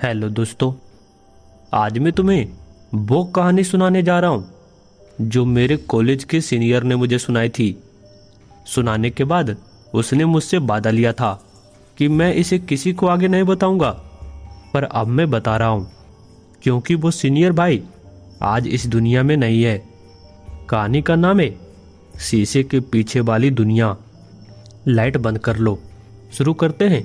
Hello दोस्तों। आज मैं तुम्हें वो कहानी सुनाने जा रहा हूँ जो मेरे कॉलेज के सीनियर ने मुझे सुनाई थी। सुनाने के बाद उसने मुझसे वादा लिया था कि मैं इसे किसी को आगे नहीं बताऊंगा, पर अब मैं बता रहा हूँ क्योंकि वो सीनियर भाई आज इस दुनिया में नहीं है। कहानी का नाम है शीशे के पीछे वाली दुनिया। लाइट बंद कर लो, शुरू करते हैं।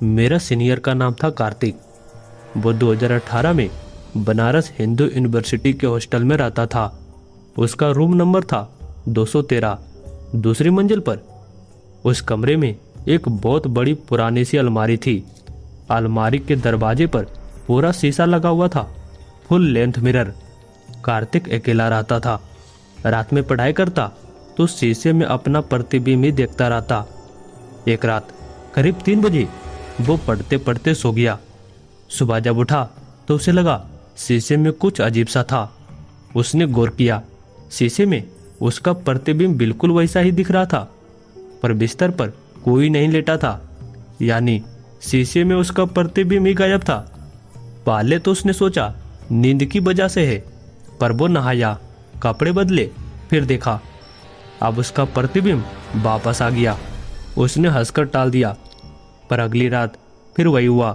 मेरा सीनियर का नाम था कार्तिक। वो 2018 में बनारस हिंदू यूनिवर्सिटी के हॉस्टल में रहता था। उसका रूम नंबर था 213, दूसरी मंजिल पर। उस कमरे में एक बहुत बड़ी पुरानी सी अलमारी थी। अलमारी के दरवाजे पर पूरा शीशा लगा हुआ था, फुल लेंथ मिरर। कार्तिक अकेला रहता था। रात में पढ़ाई करता तो शीशे में अपना प्रतिबिंब ही देखता रहता। एक रात करीब 3 बजे वो पढ़ते पढ़ते सो गया। सुबह जब उठा तो उसे लगा शीशे में कुछ अजीब सा था। उसने गौर किया, शीशे में उसका प्रतिबिंब बिल्कुल वैसा ही दिख रहा था, पर बिस्तर पर कोई नहीं लेटा था। यानी शीशे में उसका प्रतिबिंब ही गायब था। पहले तो उसने सोचा नींद की वजह से है, पर वो नहाया, कपड़े बदले, फिर देखा अब उसका प्रतिबिंब वापस आ गया। उसने हंसकर टाल दिया, पर अगली रात फिर वही हुआ।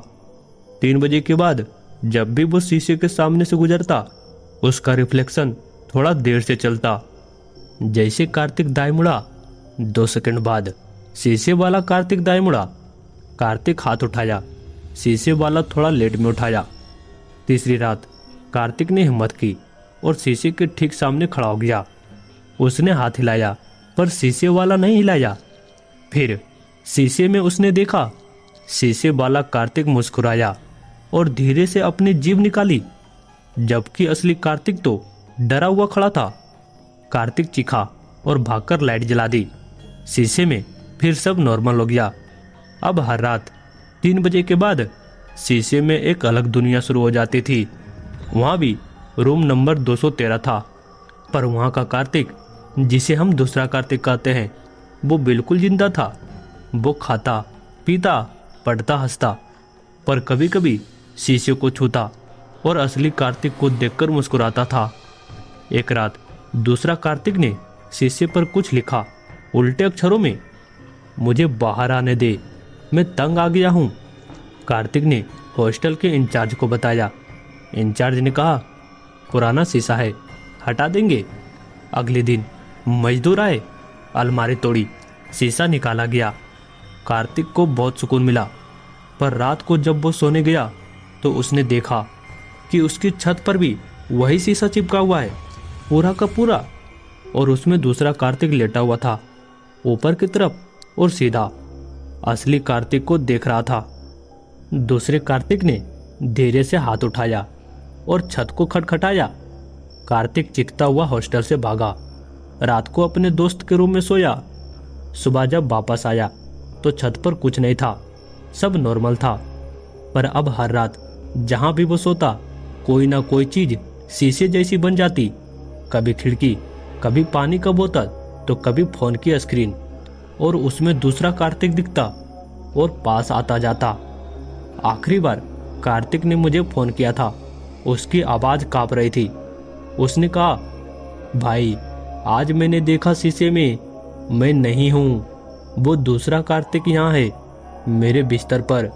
3 बजे के बाद जब भी वो शीशे के सामने से गुजरता, उसका रिफ्लेक्शन थोड़ा देर से चलता। जैसे कार्तिक दाएं मुड़ा, 2 सेकंड बाद शीशे वाला कार्तिक दाएं मुड़ा। कार्तिक हाथ उठाया, शीशे वाला थोड़ा लेट में उठाया। तीसरी रात कार्तिक ने हिम्मत की और शीशे के ठीक सामने खड़ा हो गया। उसने हाथ हिलाया, पर शीशे वाला नहीं हिलाया। फिर शीशे में उसने देखा, शीशे वाला कार्तिक मुस्कुराया और धीरे से अपनी जीभ निकाली, जबकि असली कार्तिक तो डरा हुआ खड़ा था। कार्तिक चीखा और भागकर लाइट जला दी। शीशे में फिर सब नॉर्मल हो गया। अब हर रात 3 बजे के बाद शीशे में एक अलग दुनिया शुरू हो जाती थी। वहाँ भी रूम नंबर 213 था, पर वहाँ का कार्तिक, जिसे हम दूसरा कार्तिक कहते हैं, वो बिल्कुल जिंदा था। वो खाता, पीता, पढ़ता, हंसता, पर कभी कभी शीशे को छूता और असली कार्तिक को देखकर मुस्कुराता था। एक रात दूसरा कार्तिक ने शीशे पर कुछ लिखा उल्टे अक्षरों में, मुझे बाहर आने दे, मैं तंग आ गया हूँ। कार्तिक ने हॉस्टल के इंचार्ज को बताया। इंचार्ज ने कहा, पुराना शीशा है, हटा देंगे। अगले दिन मजदूर आए, अलमारी तोड़ी, शीशा निकाला गया। कार्तिक को बहुत सुकून मिला, पर रात को जब वो सोने गया तो उसने देखा कि उसकी छत पर भी वही शीशा चिपका हुआ है, पूरा का पूरा, और उसमें दूसरा कार्तिक लेटा हुआ था, ऊपर की तरफ और सीधा। असली कार्तिक को देख रहा था। दूसरे कार्तिक ने धीरे से हाथ उठाया और छत को खटखटाया। कार्तिक चीखता हुआ हॉस्टल से भागा। रात को अपने दोस्त के रूम में सोया। सुबह जब वापस आया तो छत पर कुछ नहीं था, सब नॉर्मल था। पर अब हर रात जहां भी वो सोता, कोई ना कोई चीज शीशे जैसी बन जाती। कभी खिड़की, कभी पानी का बोतल, तो कभी फोन की स्क्रीन, और उसमें दूसरा कार्तिक दिखता और पास आता जाता। आखिरी बार कार्तिक ने मुझे फोन किया था। उसकी आवाज कांप रही थी। उसने कहा, भाई आज मैंने देखा शीशे में, मैं नहीं हूँ, वो दूसरा कार्तिक यहाँ है, मेरे बिस्तर पर,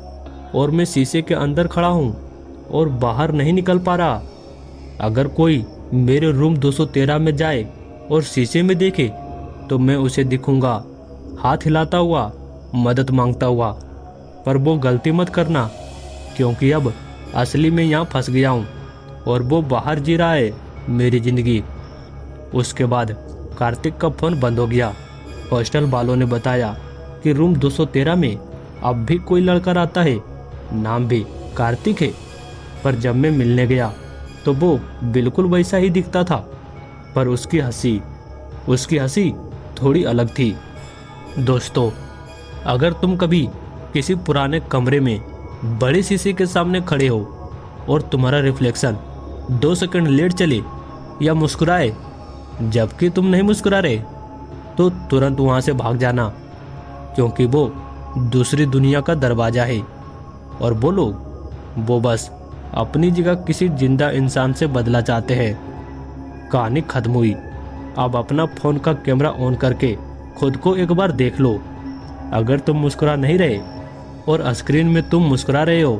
और मैं शीशे के अंदर खड़ा हूँ और बाहर नहीं निकल पा रहा। अगर कोई मेरे रूम 213 में जाए और शीशे में देखे तो मैं उसे दिखूंगा, हाथ हिलाता हुआ, मदद मांगता हुआ। पर वो गलती मत करना, क्योंकि अब असली में यहाँ फंस गया हूँ और वो बाहर जी रहा है मेरी जिंदगी। उसके बाद कार्तिक का फोन बंद हो गया। हॉस्टल वालों ने बताया कि रूम 213 में अब भी कोई लड़का रहता है, नाम भी कार्तिक है। पर जब मैं मिलने गया तो वो बिल्कुल वैसा ही दिखता था, पर उसकी हंसी थोड़ी अलग थी। दोस्तों, अगर तुम कभी किसी पुराने कमरे में बड़े शीशे के सामने खड़े हो और तुम्हारा रिफ्लेक्शन 2 सेकंड लेट चले या मुस्कुराए जबकि तुम नहीं मुस्कुरा रहे, तो तुरंत वहां से भाग जाना, क्योंकि वो दूसरी दुनिया का दरवाजा है और वो लोग वो बस अपनी जगह किसी जिंदा इंसान से बदला चाहते हैं। कहानी खत्म हुई। अब अपना फोन का कैमरा ऑन करके खुद को एक बार देख लो। अगर तुम मुस्कुरा नहीं रहे और स्क्रीन में तुम मुस्कुरा रहे हो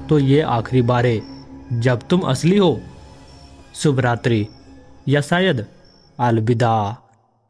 तो ये आखिरी बार है जब तुम असली हो। शुभ रात्रि या शायद अलविदा।